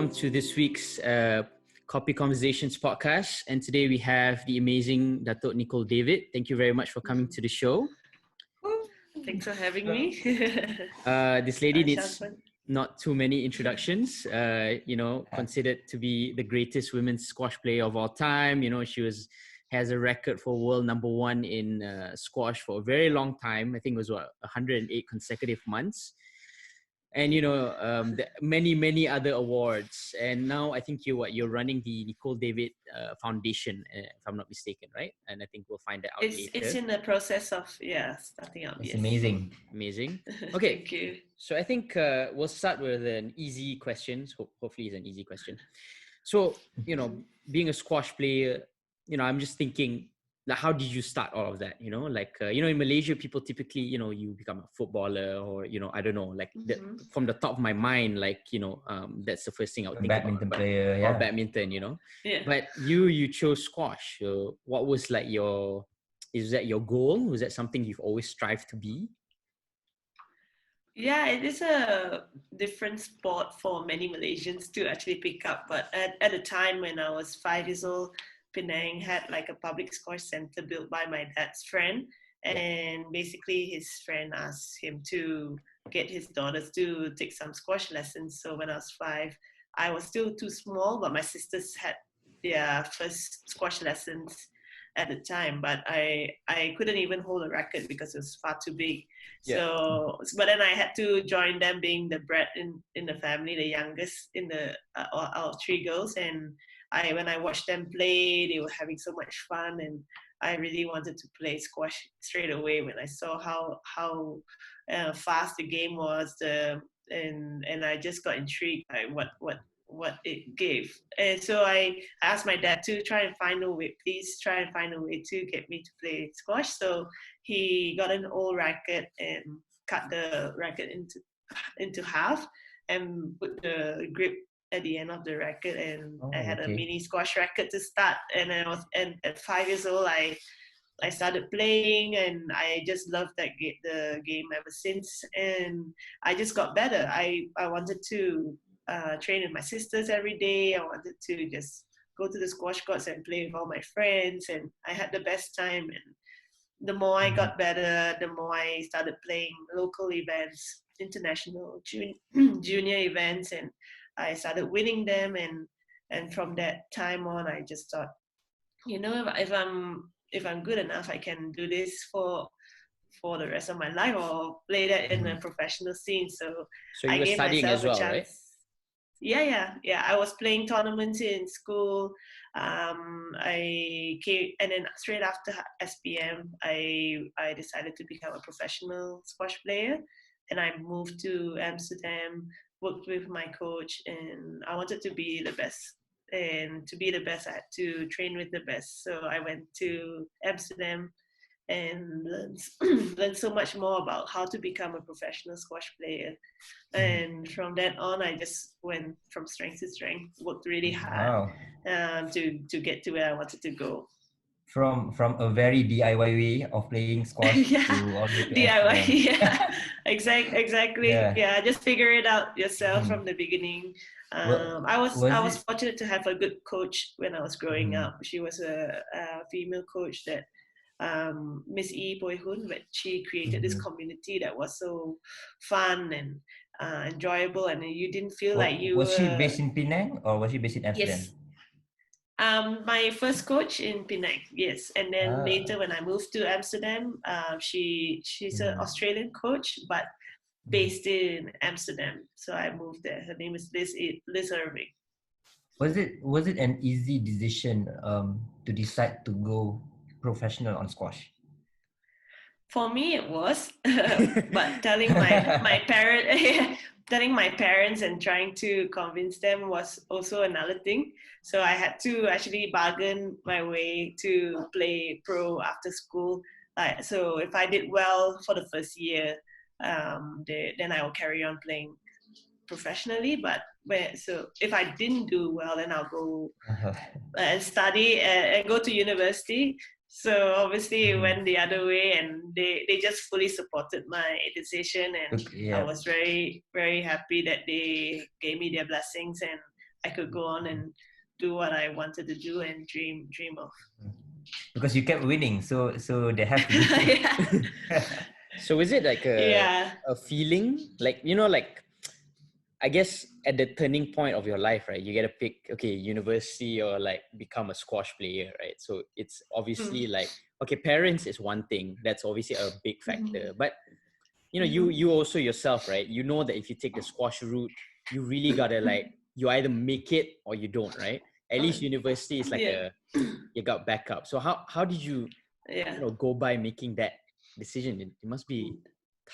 welcome to this week's Kopi Konversations podcast. And today we have the amazing Datuk Nicol David. Thank you very much for coming to the show. Thanks for having me. This lady needs not too many introductions. Considered to be the greatest women's squash player of all time. She has a record for world number one in squash for a very long time. I think it was 108 consecutive months. And many other awards. And now I think you're running the Nicol David Foundation, if I'm not mistaken, right? And I think we'll find that out later. It's in the process of starting out. It's amazing. Okay. Thank you. So I think we'll start with an easy question. Hopefully it's an easy question. So being a squash player, I'm just thinking, like, how did you start all of that? In Malaysia, people typically, you become a footballer or, I don't know, like from the top of my mind, that's the first thing I would think badminton about. Player, yeah. Or badminton, Yeah. But you chose squash. So what was is that your goal? Was that something you've always strived to be? Yeah, it is a different sport for many Malaysians to actually pick up. But at the time when I was 5 years old, Penang had like a public squash center built by my dad's friend, and basically his friend asked him to get his daughters to take some squash lessons. So when I was 5, I was still too small, but my sisters had their first squash lessons at the time, but I couldn't even hold a racket because it was far too big. Yeah. So but then I had to join them, being the brat in the family, the youngest in the our 3 girls. And when I watched them play, they were having so much fun, and I really wanted to play squash straight away when I saw how fast the game was. And I just got intrigued by what it gave. And so I asked my dad to try and find a way to get me to play squash. So he got an old racket and cut the racket into half and put the grip at the end of the racket, and I had a mini squash racket to start. And at 5 years old, I started playing, and I just loved the game ever since. And I just got better. I wanted to train with my sisters every day. I wanted to just go to the squash courts and play with all my friends, and I had the best time. And the more I got better, the more I started playing local events, international junior events, and I started winning them. And from that time on, I just thought, if I'm good enough, I can do this for the rest of my life, or play that in a professional scene. So you were studying as well, right? Yeah. I was playing tournaments in school. I came, and then straight after SPM, I decided to become a professional squash player, and I moved to Amsterdam, worked with my coach, and I wanted to be the best. And to be the best, I had to train with the best. So I went to Amsterdam and learned so much more about how to become a professional squash player. And from that on, I just went from strength to strength, worked really hard to get to where I wanted to go. From a very DIY way of playing squash to all the DIY, exactly. Yeah, just figure it out yourself from the beginning. I was fortunate to have a good coach when I was growing up. She was a female coach, that Miss E Poi Hun, but she created this community that was so fun and enjoyable, and you didn't feel like you was she based in Penang or was she based in Amsterdam? Yes. My first coach in Penang, yes, and then later when I moved to Amsterdam, she's an Australian coach, but based in Amsterdam. So I moved there. Her name is Liz Irving. Was it an easy decision to decide to go professional on squash? For me, it was, but telling my parents and trying to convince them was also another thing. So I had to actually bargain my way to play pro after school. So if I did well for the first year, then I will carry on playing professionally. So if I didn't do well, then I'll go and study and go to university. So obviously it went the other way, and they just fully supported my decision, and I was very, very happy that they gave me their blessings, and I could go on and do what I wanted to do and dream of. Because you kept winning, so they have to be. So is it like Yeah. a feeling, like, like, I guess at the turning point of your life, right? You get to pick, okay, university or like become a squash player, right? So it's obviously like, okay, parents is one thing. That's obviously a big factor. But you also yourself, right? You know that if you take the squash route, you really gotta like, you either make it or you don't, right? At least university is like you got backup. So how did you go by making that decision? It must be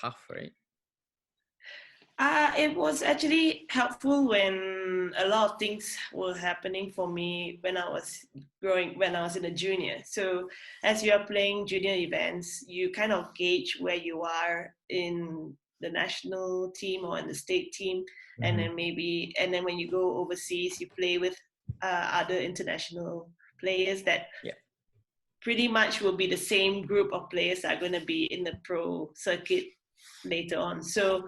tough, right? It was actually helpful when a lot of things were happening for me when I was in a junior. So as you are playing junior events, you kind of gauge where you are in the national team or in the state team. And then when you go overseas, you play with other international players that pretty much will be the same group of players that are going to be in the pro circuit later on. So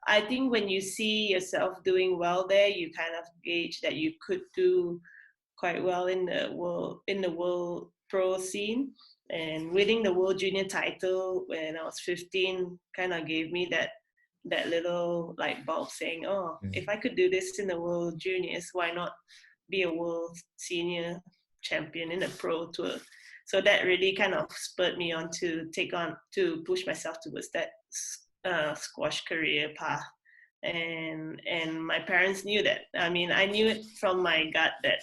I think when you see yourself doing well there, you kind of gauge that you could do quite well in the world pro scene. And winning the world junior title when I was 15 kind of gave me that little light bulb saying, oh, if I could do this in the world juniors, why not be a world senior champion in a pro tour? So that really kind of spurred me on to push myself towards that squash career path. And my parents knew that. I mean, I knew it from my gut that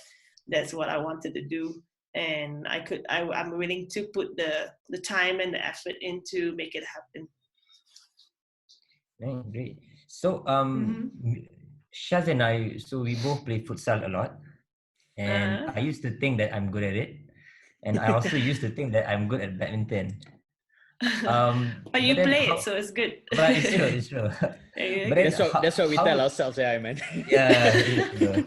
that's what I wanted to do, and I'm willing to put the time and the effort in to make it happen. Great. So Shaz and I, so we both play futsal a lot, and I used to think that I'm good at it, and I also used to think that I'm good at badminton. But you play it, so it's good. But it's true. But then that's what we tell ourselves, man. Yeah, it's true.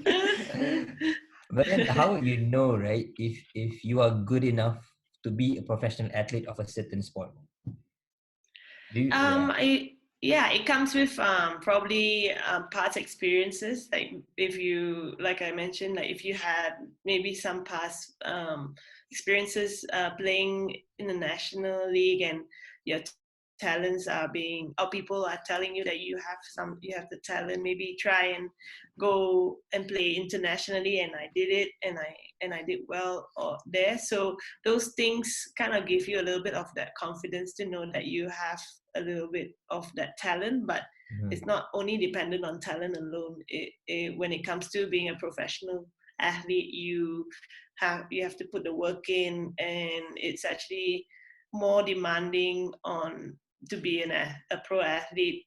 But then how would you know, right, if you are good enough to be a professional athlete of a certain sport? It comes with probably past experiences. Like if you, like I mentioned, like if you had maybe some past experiences playing in the national league, and your talents are or people are telling you that you have the talent, maybe try and go and play internationally. And I did it, and I did well there. So those things kind of give you a little bit of that confidence to know that you have a little bit of that talent. But it's not only dependent on talent alone. When it comes to being a professional athlete, you have to put the work in, and it's actually more demanding on to be a pro athlete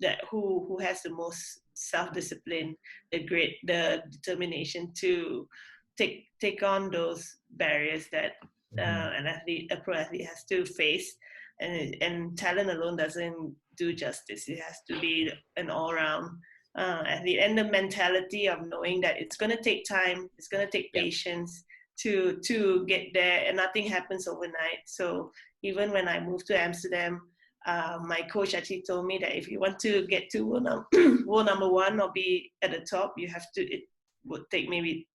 that who has the most self-discipline, the determination to take on those barriers that a pro athlete has to face. And talent alone doesn't do justice. It has to be an all-round athlete, and the mentality of knowing that it's going to take time, it's going to take patience to get there, and nothing happens overnight. So even when I moved to Amsterdam, my coach actually told me that if you want to get to world number one or be at the top, it would take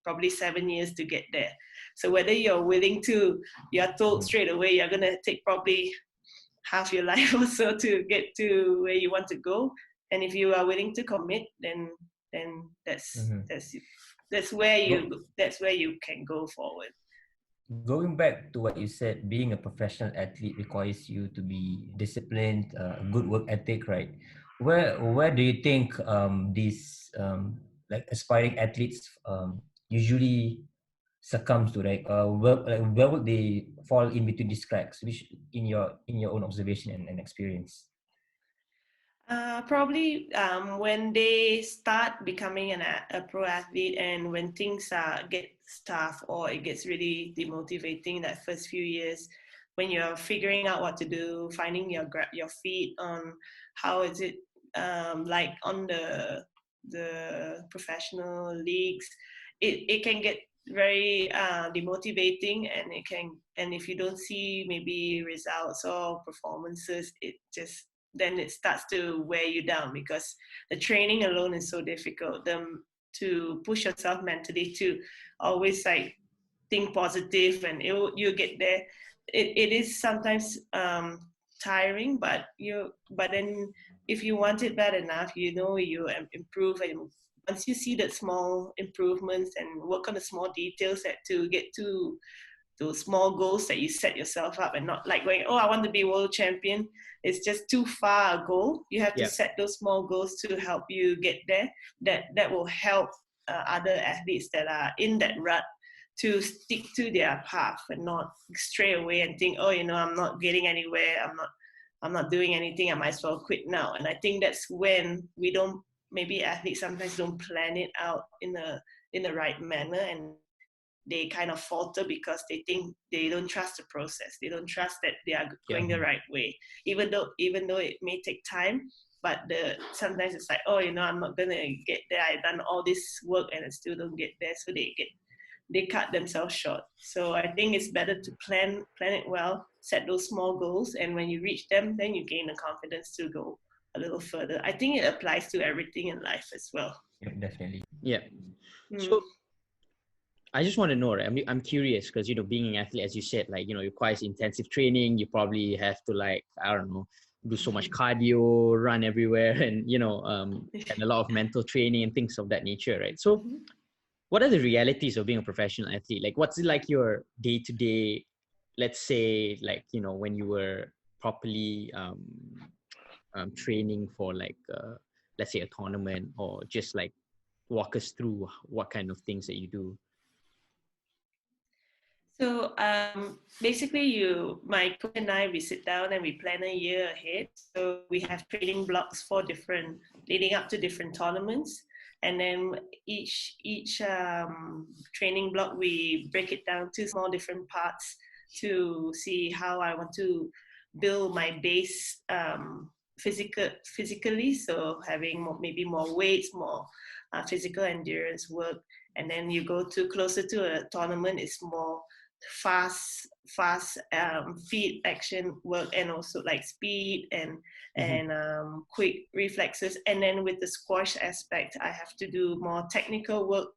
probably 7 years to get there. So whether you're told straight away you're going to take probably half your life or so to get to where you want to go, and if you are willing to commit, then that's where you can go forward. Going back to what you said, being a professional athlete requires you to be disciplined, good work ethic, right? Where do you think these like aspiring athletes usually succumbs to, right? Where would they fall in between these cracks? Which in your own observation and experience? Probably when they start becoming a pro athlete, and when things get tough or it gets really demotivating that first few years, when you're figuring out what to do, finding your feet on how is it like on the professional leagues, it can get very demotivating, and if you don't see maybe results or performances, then it starts to wear you down, because the training alone is so difficult. to push yourself mentally to always like think positive, and you get there. It is sometimes tiring, but then if you want it bad enough, you improve, and once you see that small improvements and work on the small details to get to those small goals that you set yourself up, and not like going, oh, I want to be world champion. It's just too far a goal. You have to set those small goals to help you get there. That will help other athletes that are in that rut to stick to their path and not stray away and think, oh, I'm not getting anywhere. I'm not doing anything. I might as well quit now. And I think that's when maybe athletes sometimes don't plan it out in the right manner, and they kind of falter because they think they don't trust the process. They don't trust that they are going the right way, even though it may take time. But sometimes it's like, oh, I'm not gonna get there. I've done all this work and I still don't get there, so they cut themselves short. So I think it's better to plan it well, set those small goals, and when you reach them, then you gain the confidence to go a little further. I think it applies to everything in life as well. Yeah, definitely. Yeah. So I just want to know, right? I'm curious because, being an athlete, as you said, like, requires intensive training. You probably have to, like, I don't know, do so much cardio, run everywhere, and, and a lot of mental training and things of that nature, right? So what are the realities of being a professional athlete? Like, what's it like your day-to-day, let's say, like, when you were properly training for, like, let's say a tournament, or just like walk us through what kind of things that you do? So basically, my coach and I, we sit down and we plan a year ahead. So we have training blocks leading up to different tournaments. And then each training block, we break it down to small different parts to see how I want to build my base physically. So having maybe more weights, more physical endurance work. And then you go closer to a tournament, it's more fast feet action work, and also like speed and quick reflexes. And then with the squash aspect, I have to do more technical work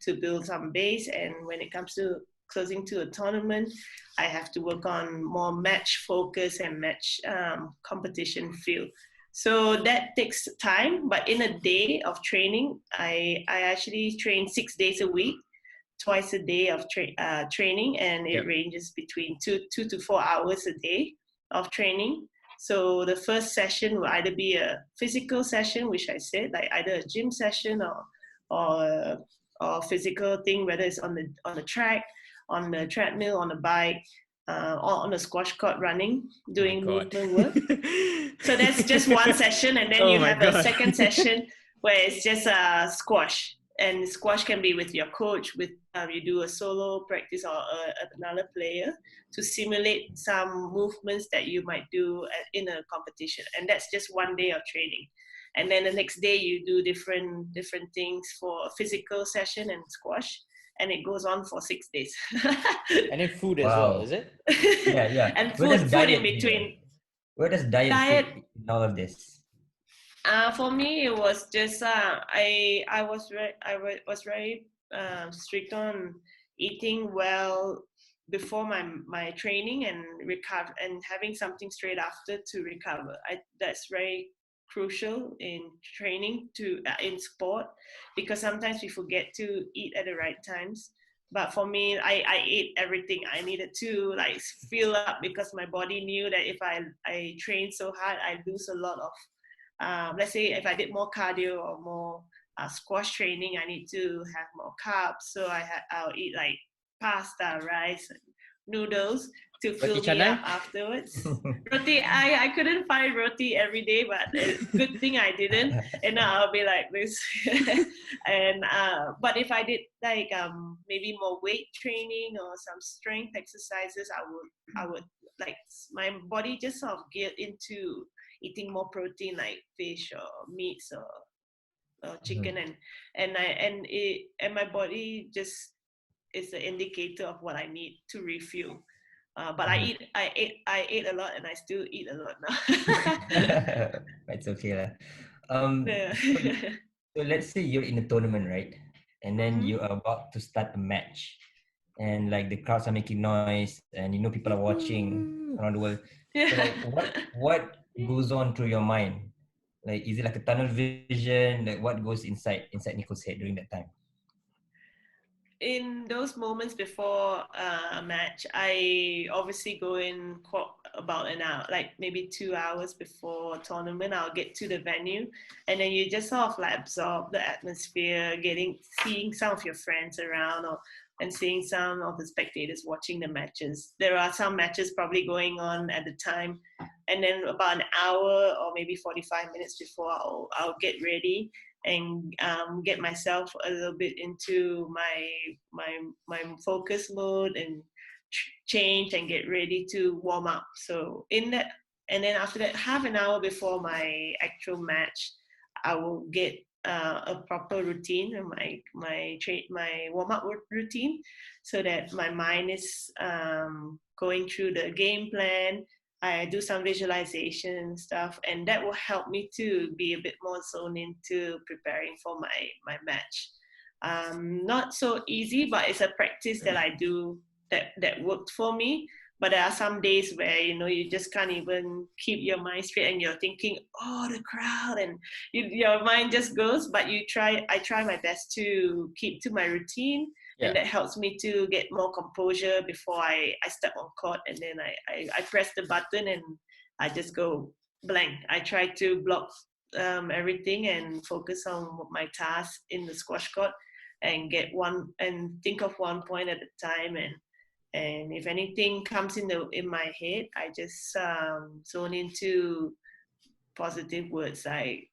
to build some base. And when it comes to closing to a tournament, I have to work on more match focus and match competition feel. So that takes time, but in a day of training, I actually train 6 days a week, twice a day of training, and it ranges between 2 to 4 hours a day of training. So the first session will either be a physical session, which I said, like either a gym session or physical thing, whether it's on the track, on the treadmill, on the bike, or on the squash court running, doing movement work. So that's just one session, and then you have a second session where it's just squash. And squash can be with your coach, with you do a solo practice or another player to simulate some movements that you might do in a competition. And that's just one day of training. And then the next day you do different things for a physical session and squash. And it goes on for 6 days. And then food as well, is it? Yeah. And food in between. Where does diet fit in all of this? For me, it was just I was very strict on eating well before my training and recover, and having something straight after to recover. That's very crucial in training in sport, because sometimes we forget to eat at the right times. But for me, I ate everything I needed to, like, fill up, because my body knew that if I trained so hard, I lose a lot of let's say if I did more cardio or more squash training, I need to have more carbs. So I'll eat like pasta, rice, and noodles to fill me up afterwards. Roti, I couldn't find roti every day, but good thing I didn't. And now I'll be like this. And but if I did like maybe more weight training or some strength exercises, I would like my body just sort of get into eating more protein, like fish or meats or chicken, and my body just is an indicator of what I need to refuel. But I ate a lot, and I still eat a lot now. It's okay. So let's say you're in a tournament, right? and then you are about to start a match, and like the crowds are making noise, and people are watching around the world. So like, what goes on through your mind? Like, is it like a tunnel vision? Like, what goes inside Nicol's head during that time? In those moments before a match, I obviously go in about an hour, like maybe 2 hours before tournament. I'll get to the venue, and then you just sort of like absorb the atmosphere, seeing some of your friends around, and seeing some of the spectators watching the matches. There are some matches probably going on at the time, and then about an hour or maybe 45 minutes before, I'll get ready and get myself a little bit into my focus mode and change and get ready to warm up. So in that, and then after that, half an hour before my actual match, I will get a proper routine and my warm up routine, so that my mind is going through the game plan. I do some visualization and stuff, and that will help me to be a bit more zoned into preparing for my match. Not so easy, but it's a practice that I do that worked for me. But there are some days where you just can't even keep your mind straight, and you're thinking, oh, the crowd, and your mind just goes. But I try my best to keep to my routine. Yeah. And that helps me to get more composure before I step on court, and then I press the button and I just go blank. I try to block everything and focus on my task in the squash court, and think of one point at a time, and if anything comes in my head, I just zone into positive words like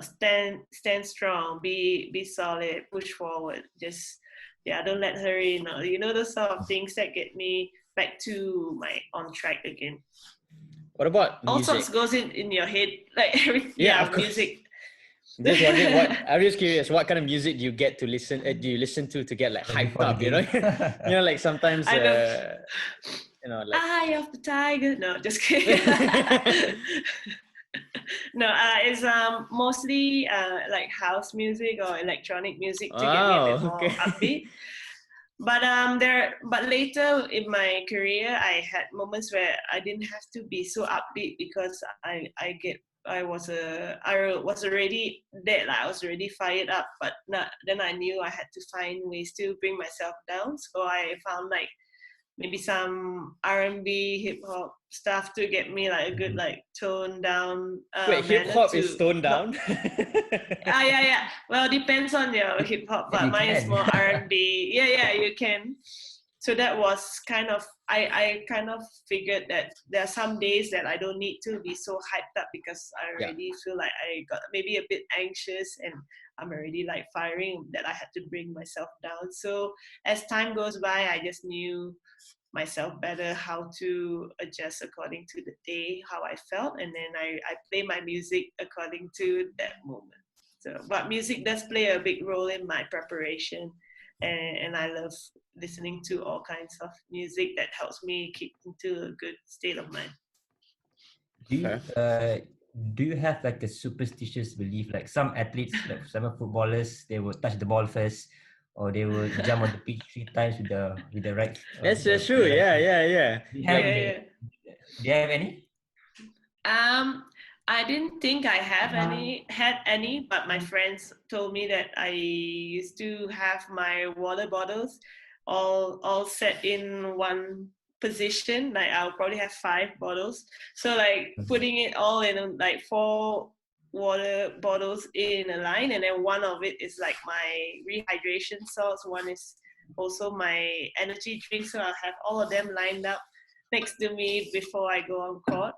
stand strong, be solid, push forward. Just don't let her in. Those sort of things that get me back to my on track again. What about music? All sorts goes in your head, like everything. Yeah, music. Just wondering I'm just curious, what kind of music do you get to listen? Do you listen to get like hyped up? Like sometimes like Eye of the Tiger. No, just kidding. No, it's mostly like house music or electronic music to get me a bit more upbeat. But later in my career, I had moments where I didn't have to be so upbeat, because I was already dead. Like I was already fired up, but then I knew I had to find ways to bring myself down. So I found like maybe some R&B, hip hop stuff to get me like a good like toned down. Wait, hip hop is toned down? Yeah. Well, depends on your hip hop, but mine is more R&B. Yeah, you can. So that was kind of, I kind of figured that there are some days that I don't need to be so hyped up, because I already feel like I got maybe a bit anxious and I'm already like firing, that I had to bring myself down. So as time goes by, I just knew myself better, how to adjust according to the day, how I felt, and then I play my music according to that moment. So, but music does play a big role in my preparation, and I love listening to all kinds of music that helps me keep into a good state of mind. Do you have like a superstitious belief, like some athletes, like some footballers, they will touch the ball first, or they will jump on the pitch 3 times with the right? That's true. Yeah. Do you have any? I didn't think I had any, but my friends told me that I used to have my water bottles all set in one position. Like I'll probably have 5 bottles. So like putting it all in like 4 water bottles in a line, and then one of it is like my rehydration salts. One is also my energy drink. So I'll have all of them lined up next to me before I go on court.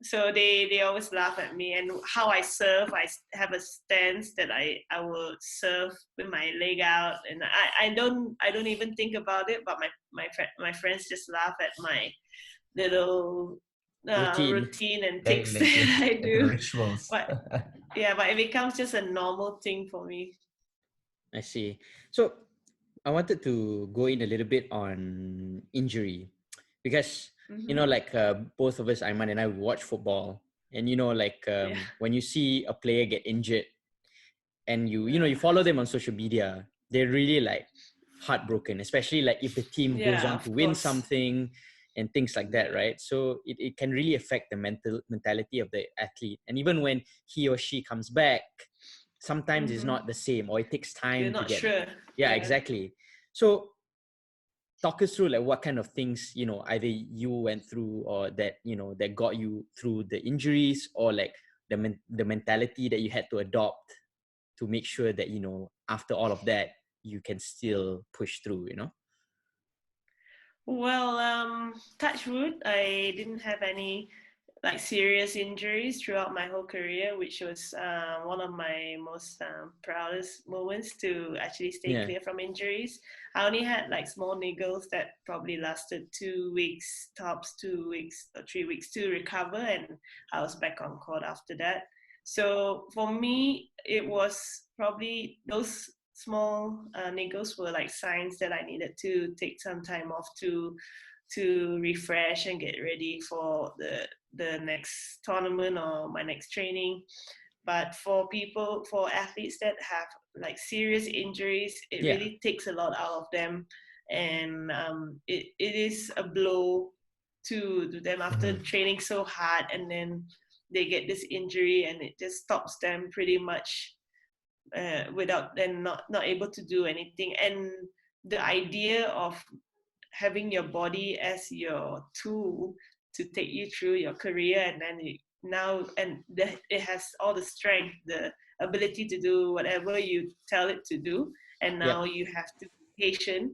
So they always laugh at me, and how I serve, I have a stance that I will serve with my leg out, and I don't even think about it, but my friends just laugh at my little routine and tics that I do. Rituals. But it becomes just a normal thing for me. I see. So I wanted to go in a little bit on injury, because like both of us, Aiman and I, watch football, and like when you see a player get injured, and you follow them on social media, they're really like heartbroken, especially like if the team goes Yeah, on of to win course. something and things like that, right? So it can really affect the mentality of the athlete. And even when he or she comes back, sometimes it's not the same, or it takes You're time to not get. sure. Yeah, exactly. So talk us through like what kind of things, either you went through, or that that got you through the injuries, or like the mentality that you had to adopt to make sure that after all of that you can still push through. Well, touch wood, I didn't have any like serious injuries throughout my whole career, which was one of my most proudest moments, to actually stay Yeah. clear from injuries. I only had like small niggles that probably lasted 2 weeks, tops 2 weeks or 3 weeks to recover, and I was back on court after that. So for me, it was probably those small niggles were like signs that I needed to take some time off to refresh and get ready for the next tournament or my next training. But for athletes that have like serious injuries, it Yeah. really takes a lot out of them, and it is a blow to them after training so hard, and then they get this injury, and it just stops them pretty much without them not able to do anything. And the idea of having your body as your tool to take you through your career, and then it has all the strength, the ability to do whatever you tell it to do, and now Yep. you have to be patient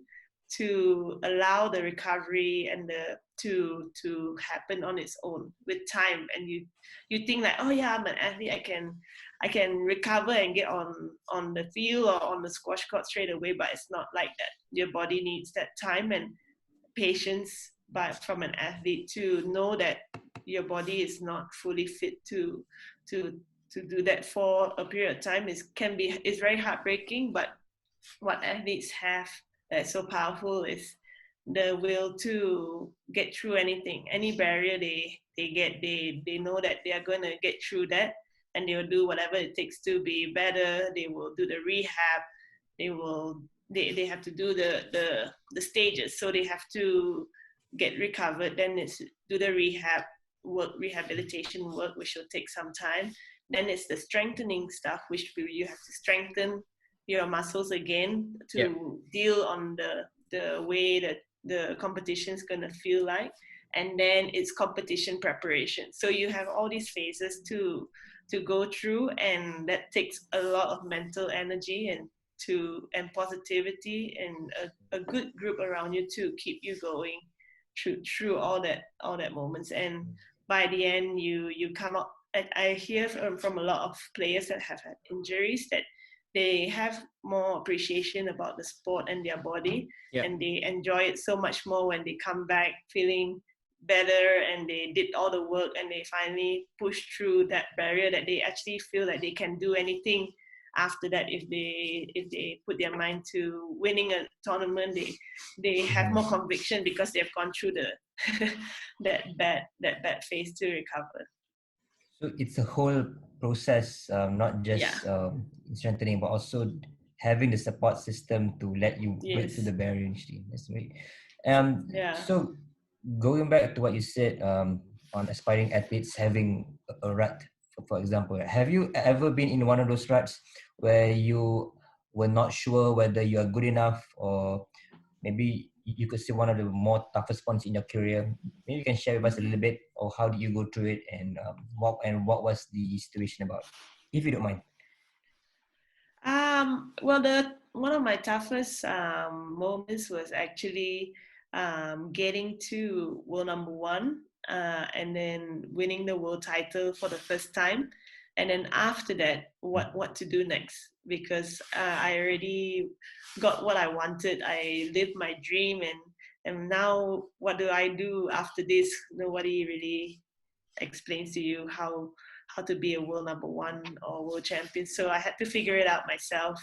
to allow the recovery and the to happen on its own with time. And you think like, oh yeah, I'm an athlete, I can recover and get on the field or on the squash court straight away, but it's not like that. Your body needs that time and patience from an athlete to know that your body is not fully fit to do that for a period of time. It's very heartbreaking, but what athletes have that's so powerful is the will to get through any barrier they get. They know that they are going to get through that, and they will do whatever it takes to be better. They will do the rehab. They have to do the stages, so they have to get recovered, then it's do the rehabilitation work, which will take some time. Then it's the strengthening stuff, which you have to strengthen your muscles again to deal on the way that the competition is going to feel like. And then it's competition preparation, so you have all these phases to go through, and that takes a lot of mental energy and positivity, and a good group around you to keep you going through all that moments. And by the end, you come up. I hear from a lot of players that have had injuries that they have more appreciation about the sport and their body, and they enjoy it so much more when they come back feeling better, and they did all the work, and they finally push through that barrier, that they actually feel that they can do anything after that. If they put their mind to winning a tournament, they have more conviction because they've gone through that bad phase to recover. So it's a whole process, not just strengthening, but also having the support system to let you break through the barrier. That's right. So going back to what you said on aspiring athletes having a rut, for example, have you ever been in one of those ruts where you were not sure whether you are good enough, or maybe you could say one of the more toughest points in your career? Maybe you can share with us a little bit, or how did you go through it, and what was the situation about, if you don't mind? Well, one of my toughest moments was actually getting to world number one, and then winning the world title for the first time. And then after that, what to do next? Because I already got what I wanted. I lived my dream, and now what do I do after this? Nobody really explains to you how to be a world number one or world champion. So I had to figure it out myself.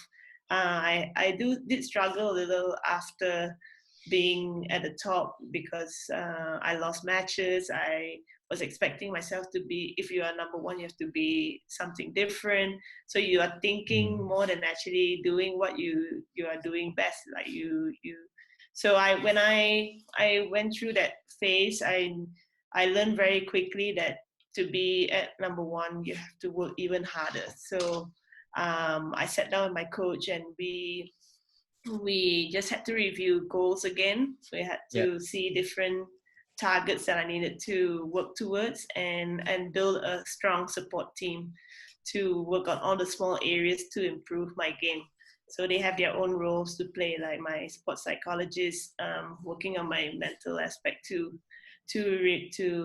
I did struggle a little after being at the top because I lost matches. I was expecting myself to be, if you are number one, you have to be something different. So you are thinking more than actually doing what you are doing best. Like you. So when I went through that phase, I learned very quickly that to be at number one, you have to work even harder. So I sat down with my coach and we just had to review goals again. We had to see different targets that I needed to work towards and build a strong support team to work on all the small areas to improve my game. So they have their own roles to play, like my sports psychologist, working on my mental aspect to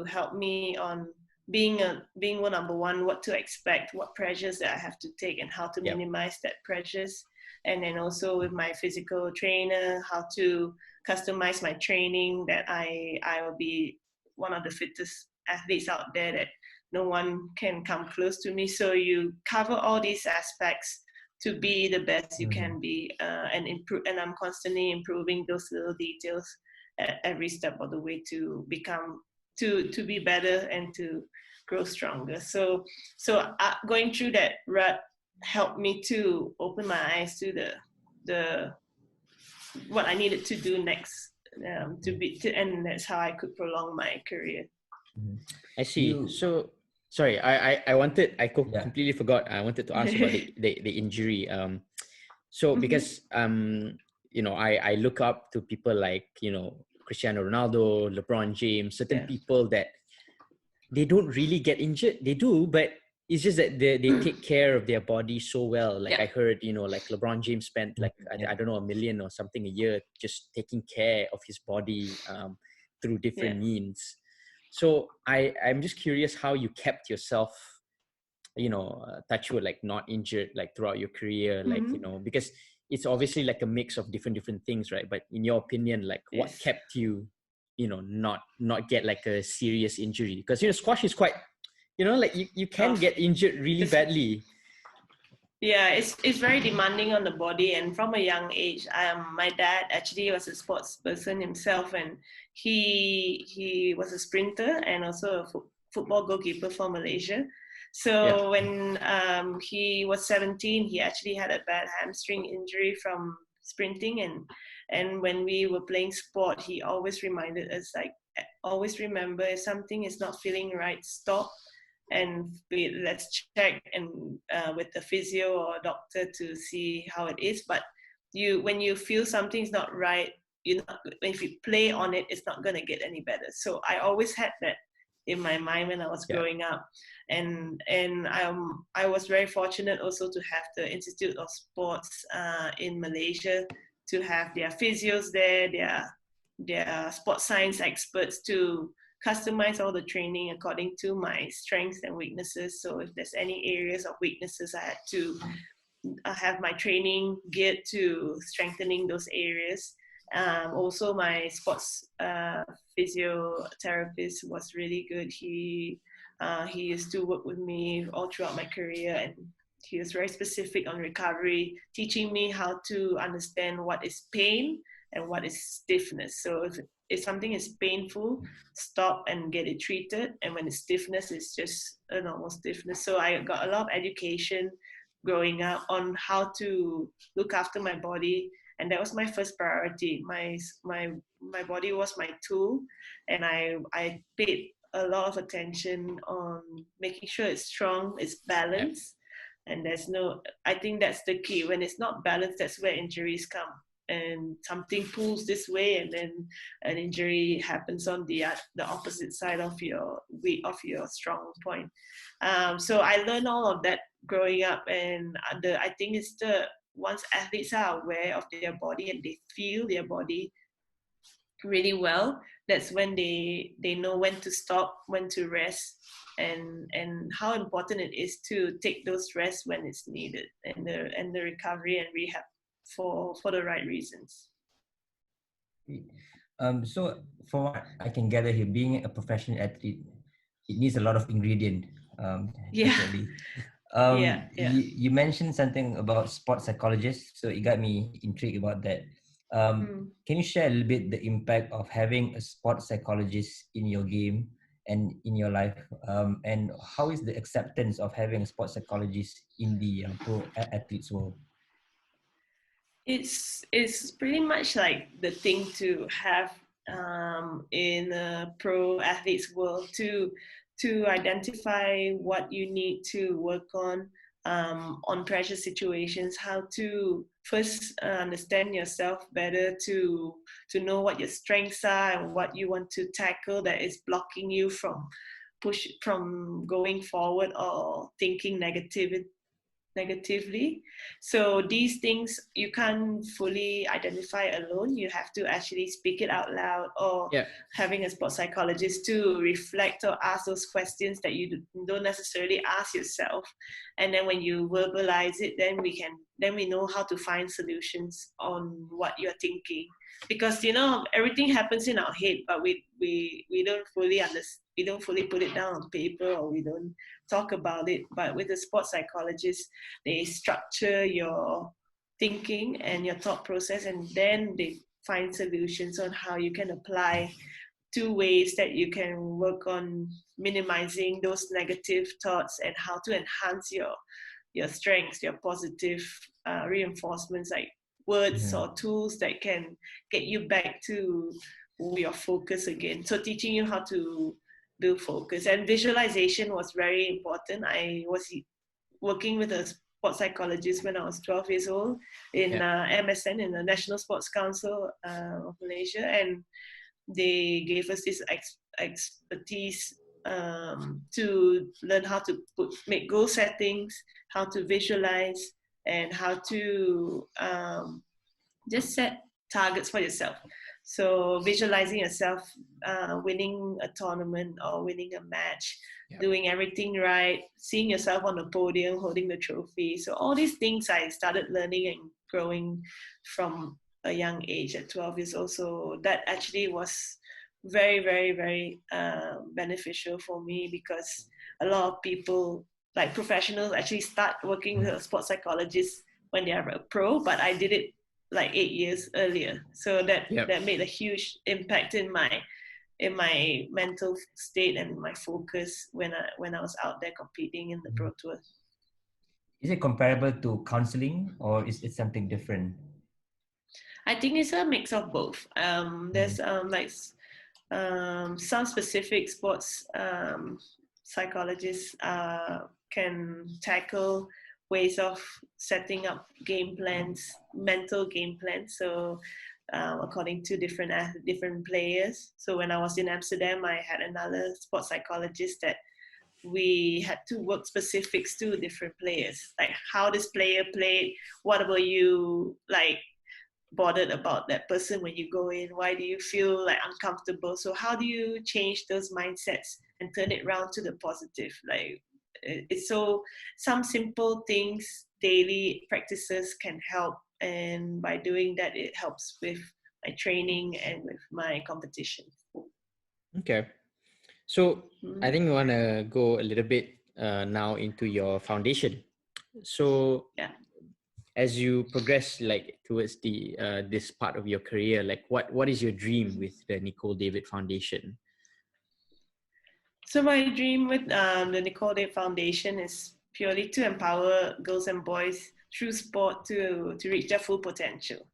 help me on being number one, what to expect, what pressures that I have to take, and how to minimize that pressures. And then also with my physical trainer, how to customize my training, that I will be one of the fittest athletes out there, that no one can come close to me. So you cover all these aspects to be the best you can be, and improve. And I'm constantly improving those little details at every step of the way to become to be better and to grow stronger. So going through that rut helped me to open my eyes to the what I needed to do next, and that's how I could prolong my career. I see. So sorry, I completely forgot. I wanted to ask about the injury. So because I look up to people like Cristiano Ronaldo, LeBron James, certain people that they don't really get injured. They do, but it's just that they take care of their body so well. Like I heard, like LeBron James spent like, I don't know, $1 million or something a year just taking care of his body through different means. So I'm just curious how you kept yourself, touch wood, like not injured, like throughout your career, like, because it's obviously like a mix of different things, right? But in your opinion, like what kept you, not get like a serious injury? Because, squash is quite, like you can get injured really badly. Yeah, it's very demanding on the body, and from a young age, my dad actually was a sports person himself, and he was a sprinter and also a football goalkeeper for Malaysia. So when he was 17, he actually had a bad hamstring injury from sprinting, and when we were playing sport, he always reminded us, like, always remember, if something is not feeling right, stop. And let's check and with the physio or doctor to see how it is. But when you feel something's not right, if you play on it, it's not going to get any better. So I always had that in my mind when I was growing up, and I was very fortunate also to have the Institute of Sports in Malaysia, to have their physios there, their sports science experts to customize all the training according to my strengths and weaknesses. So if there's any areas of weaknesses, I had to have my training geared to strengthening those areas. Also, my sports physiotherapist was really good. He used to work with me all throughout my career, and he was very specific on recovery, teaching me how to understand what is pain and what is stiffness. So if something is painful, stop and get it treated. And when it's stiffness, it's just a normal stiffness. So I got a lot of education growing up on how to look after my body. And that was my first priority. My body was my tool. And I paid a lot of attention on making sure it's strong, it's balanced. And I think that's the key. When it's not balanced, that's where injuries come. And something pulls this way, and then an injury happens on the opposite side of your strong point. So I learned all of that growing up, and I think it's once athletes are aware of their body and they feel their body really well, that's when they know when to stop, when to rest, and how important it is to take those rests when it's needed, and the recovery and rehab for the right reasons. So from what I can gather here, being a professional athlete, it needs a lot of ingredient. Definitely. You mentioned something about sports psychologists, so it got me intrigued about that. Can you share a little bit the impact of having a sports psychologist in your game and in your life? And how is the acceptance of having a sports psychologist in the athletes world? It's pretty much like the thing to have in a pro athletes world to identify what you need to work on pressure situations, how to first understand yourself better, to know what your strengths are and what you want to tackle that is blocking you from going forward or thinking negatively. So these things you can't fully identify alone. You have to actually speak it out loud, or having a sports psychologist to reflect or ask those questions that you don't necessarily ask yourself. And then when you verbalize it, then we know how to find solutions on what you're thinking. Because everything happens in our head, but we don't fully understand. We don't fully put it down on paper, or we don't talk about it. But with the sports psychologist, they structure your thinking and your thought process, and then they find solutions on how you can apply 2 ways that you can work on minimizing those negative thoughts, and how to enhance your strengths, your positive reinforcements, like words or tools that can get you back to your focus again. So teaching you how to build focus, and visualization was very important. I was working with a sports psychologist when I was 12 years old in MSN, in the National Sports Council of Malaysia, and they gave us this expertise to learn how to make goal settings, how to visualize, and how to just set targets for yourself. So visualizing yourself winning a tournament or winning a match, doing everything right, seeing yourself on the podium holding the trophy. So all these things I started learning and growing from a young age at 12 years old. So that actually was very, very, very beneficial for me, because a lot of people, like professionals, actually start working with a sports psychologist when they are a pro, but I did it like 8 years earlier. So that made a huge impact in my mental state and my focus when I was out there competing in the pro tour. Is it comparable to counseling, or is it something different? I think it's a mix of both. There's some specific sports psychologists can tackle ways of setting up game plans, mental game plans. So according to different players. So when I was in Amsterdam, I had another sports psychologist that we had to work specifics to different players, like how this player played, what were you like bothered about that person when you go in, why do you feel like uncomfortable, so how do you change those mindsets and turn it around to the positive. Like it's so some simple things, daily practices can help, and by doing that it helps with my training and with my competition. Okay, so I think we want to go a little bit now into your foundation. So as you progress like towards the this part of your career, like what is your dream with the Nicol David Foundation? So my dream with the Nicol David Foundation is purely to empower girls and boys through sport to reach their full potential.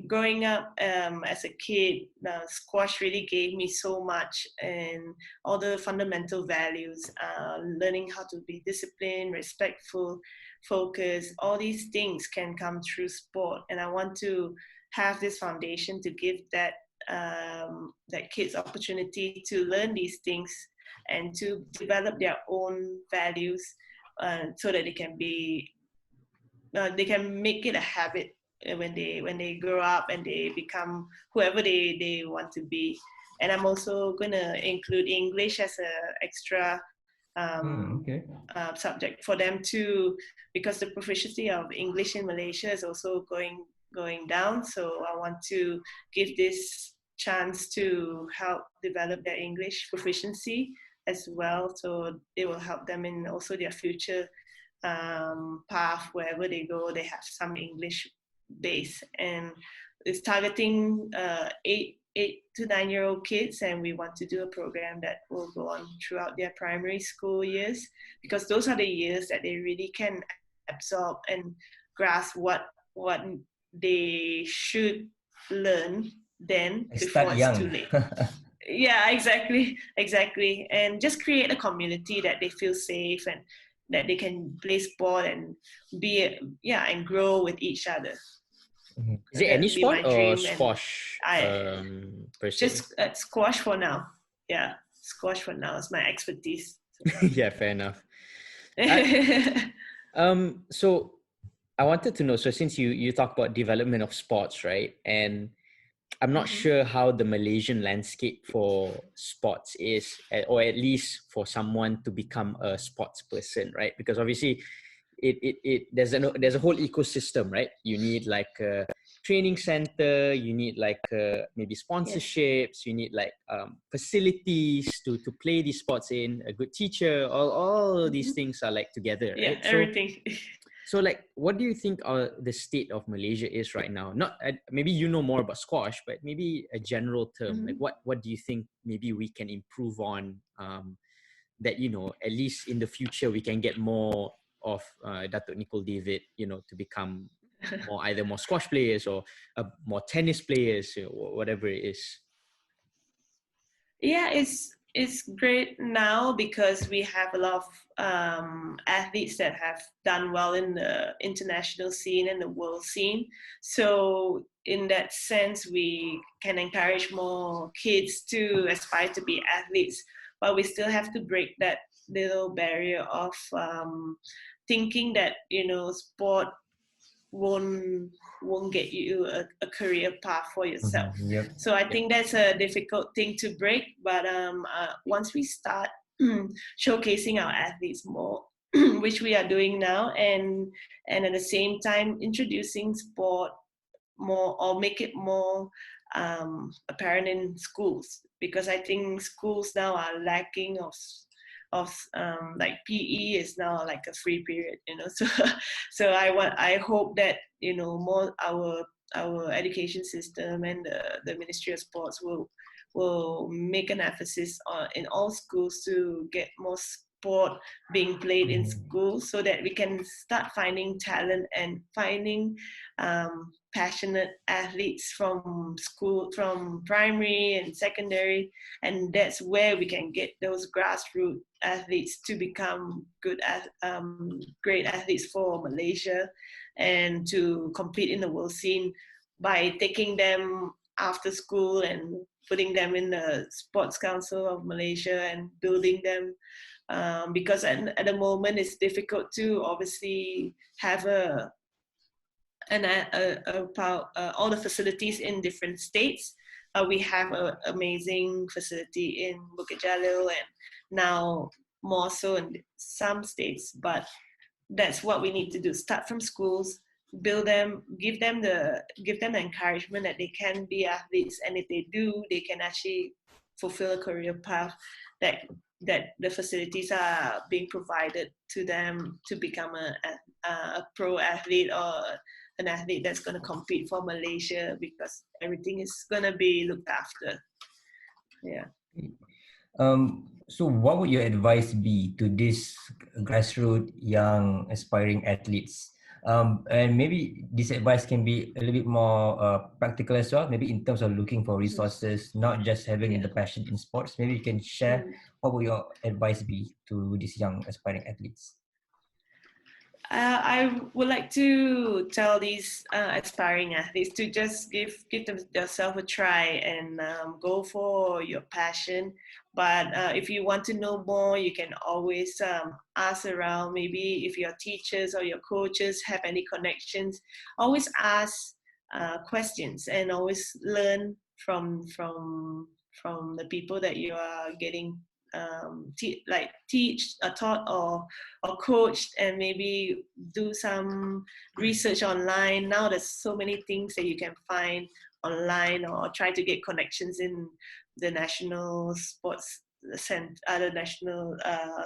Growing up as a kid, squash really gave me so much, and all the fundamental values, learning how to be disciplined, respectful, focused, all these things can come through sport. And I want to have this foundation to give that kids opportunity to learn these things and to develop their own values, so that they can make it a habit when they grow up and they become whoever they want to be. And I'm also going to include English as an extra subject for them too, because the proficiency of English in Malaysia is also going down. So I want to give this chance to help develop their English proficiency as well, so it will help them in also their future path. Wherever they go, they have some English base. And is targeting 8 to 9-year-old kids, and we want to do a program that will go on throughout their primary school years, because those are the years that they really can absorb and grasp what they should learn then before it's too late. Yeah, exactly. And just create a community that they feel safe and that they can play sport and and grow with each other. Mm-hmm. Is it any sport or squash? Just squash for now. Yeah, squash for now is my expertise. Yeah, fair enough. So I wanted to know, so since you talk about development of sports, right? And I'm not sure how the Malaysian landscape for sports is, or at least for someone to become a sports person, right? Because obviously there's a whole ecosystem, right? You need like a training center, you need like maybe sponsorships, you need like facilities to play these sports in, a good teacher, all these things are like together, right? Everything. So like, what do you think the state of Malaysia is right now? Not maybe you know more about squash, but maybe a general term. Like what do you think maybe we can improve on, that, you know, at least in the future we can get more of Datuk Nicol David, you know, to become either more squash players or more tennis players, you know, whatever it is. Yeah, it's great now because we have a lot of athletes that have done well in the international scene and the world scene. So in that sense, we can encourage more kids to aspire to be athletes, but we still have to break that little barrier of thinking that, you know, sport won't get you a career path for yourself. So I think that's a difficult thing to break, but once we start showcasing our athletes more, which we are doing now, and at the same time introducing sport more, or make it more apparent in schools, because I think schools now are lacking of like PE is now like a free period, you know. So I hope that, you know, more our education system and the Ministry of Sports will make an emphasis on in all schools to get more sport being played in schools, so that we can start finding talent and finding passionate athletes from school, from primary and secondary, and that's where we can get those grassroots athletes to become great athletes for Malaysia and to compete in the world scene by taking them after school and putting them in the Sports Council of Malaysia and building them. Because at the moment it's difficult to obviously have all the facilities in different states. We have an amazing facility in Bukit Jalil and now more so in some states, but that's what we need to do. Start from schools, build them, give them the encouragement that they can be athletes, and if they do, they can actually fulfill a career path that the facilities are being provided to them to become a pro athlete or an athlete that's going to compete for Malaysia, because everything is going to be looked after. Yeah. So what would your advice be to these grassroots young aspiring athletes? And maybe this advice can be a little bit more practical as well, maybe in terms of looking for resources, not just having the passion in sports. Maybe you can share what would your advice be to these young aspiring athletes? I would like to tell these aspiring athletes to just give themselves a try and go for your passion. But if you want to know more, you can always ask around. Maybe if your teachers or your coaches have any connections, always ask questions and always learn from the people that you are getting taught or coached, and maybe do some research online. Now there's so many things that you can find online, or try to get connections in the national sports the national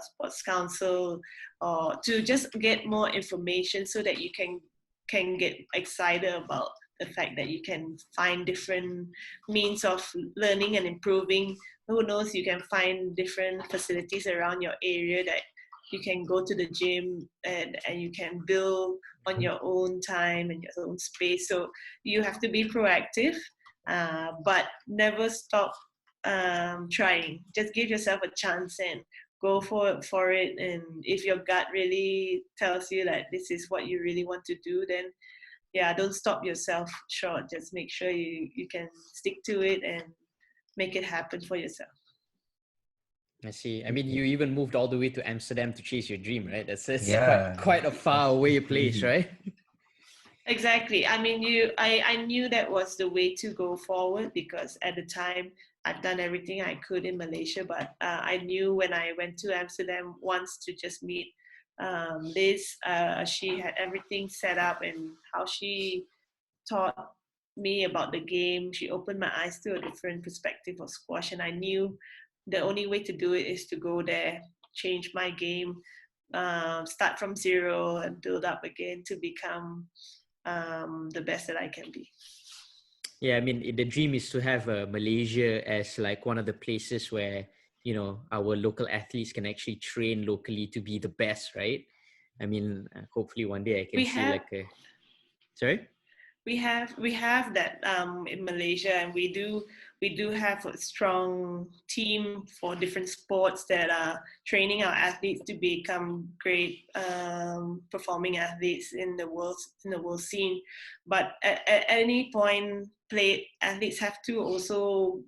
sports council, or to just get more information so that you can get excited about the fact that you can find different means of learning and improving. Who knows, you can find different facilities around your area that you can go to the gym and you can build on your own time and your own space. So you have to be proactive, but never stop trying. Just give yourself a chance and go for it. And if your gut really tells you that this is what you really want to do, then yeah, don't stop yourself short. Just make sure you can stick to it and make it happen for yourself. I see. I mean, you even moved all the way to Amsterdam to chase your dream, right? That's Yeah. quite a far away place, right? Exactly. I mean, I knew that was the way to go forward, because at the time I'd done everything I could in Malaysia, but I knew when I went to Amsterdam once to just meet Liz. She had everything set up, and how she taught me about the game, she opened my eyes to a different perspective of squash, and I knew the only way to do it is to go there, change my game, start from zero and build up again to become the best that I can be. Yeah, I mean, the dream is to have Malaysia as like one of the places where, you know, our local athletes can actually train locally to be the best, right? I mean, hopefully one day I can like a... Sorry? We have that in Malaysia, and we do have a strong team for different sports that are training our athletes to become great performing athletes in the world scene. But at any point, athletes have to also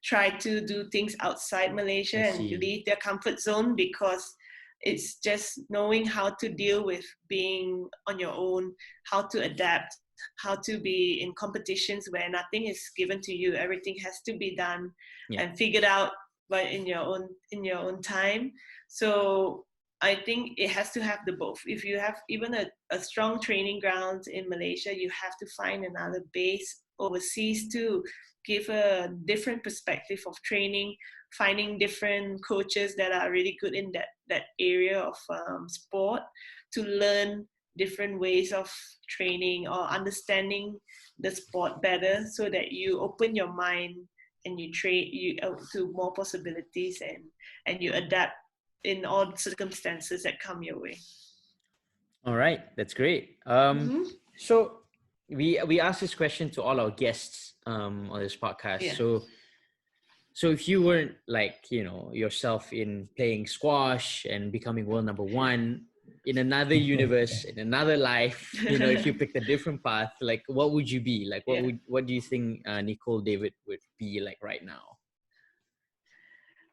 try to do things outside Malaysia and leave their comfort zone, because it's just knowing how to deal with being on your own, how to adapt, how to be in competitions where nothing is given to you, everything has to be done and figured out but in your own time. So I think it has to have the both. If you have even a strong training ground in Malaysia, you have to find another base overseas to give a different perspective of training, finding different coaches that are really good in that area of sport, to learn different ways of training or understanding the sport better, so that you open your mind and you train to more possibilities, and you adapt in all circumstances that come your way. All right, that's great. So we ask this question to all our guests on this podcast. Yeah. So if you weren't like, you know, yourself in playing squash and becoming world number one, in another universe, in another life, you know, if you picked a different path, like what would you be? Like what do you think Nicol David would be like right now?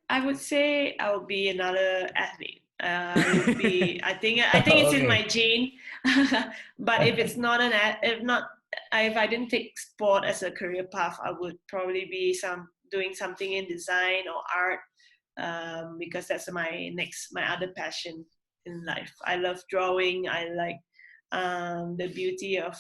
I would say I would be another athlete. Would be, I think it's in my gene. But if it's not if I didn't take sport as a career path, I would probably be doing something in design or art, because that's my other passion in life. I love drawing. I like the beauty of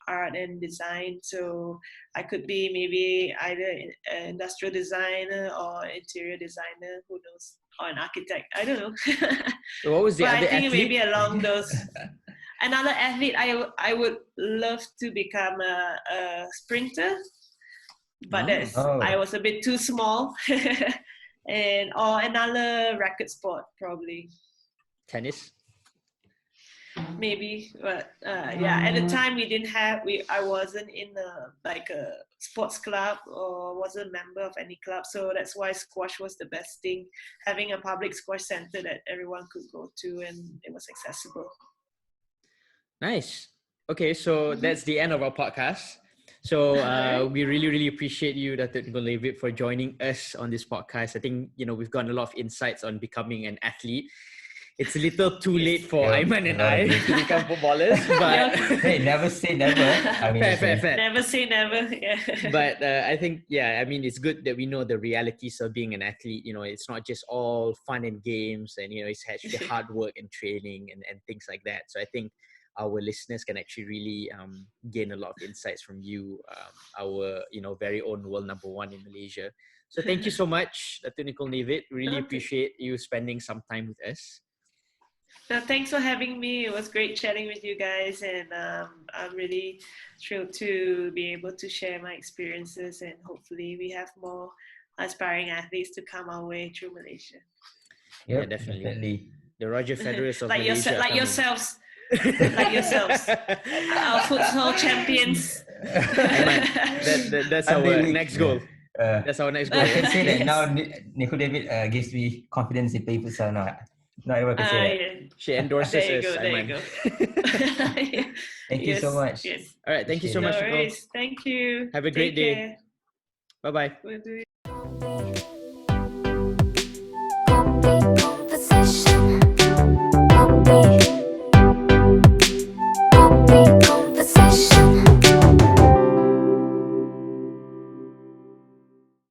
art and design. So I could be maybe either an industrial designer or interior designer, who knows, or an architect. I don't know. So what was the other I think athlete? maybe along those. Another athlete, I would love to become a sprinter, but I was a bit too small. Or another racket sport, probably. Tennis? Maybe, but at the time I wasn't in a sports club, or wasn't a member of any club, so that's why squash was the best thing, having a public squash center that everyone could go to, and it was accessible. Nice. Okay, so that's the end of our podcast. So we really appreciate you, Datuk Nicol David, for joining us on this podcast. I think, you know, we've gotten a lot of insights on becoming an athlete. It's a little too late for Aiman and I to become footballers, but hey, never say never. I mean, fair. Never say never. Yeah. But I think, I mean, it's good that we know the realities of being an athlete. You know, it's not just all fun and games, and you know, it's actually hard work and training and things like that. So I think our listeners can actually really gain a lot of insights from you, our, you know, very own world number one in Malaysia. So thank you so much, Datuk Nicol David. Really appreciate you spending some time with us. Thanks for having me. It was great chatting with you guys, and I'm really thrilled to be able to share my experiences, and hopefully we have more aspiring athletes to come our way through Malaysia. Yeah, definitely. The Roger Federers of like Malaysia. Like yourselves. Like yourselves. Our futsal champions. That's our next goal. That's our next goal. I can say that now Nicol David gives me confidence in playing futsal now. Not everyone can say that. Yeah. She endorses us. There you go. Thank you so much. Yes. All right. Thank you so much, Nicol. Thank you. Have a great day. Bye-bye. We'll do it.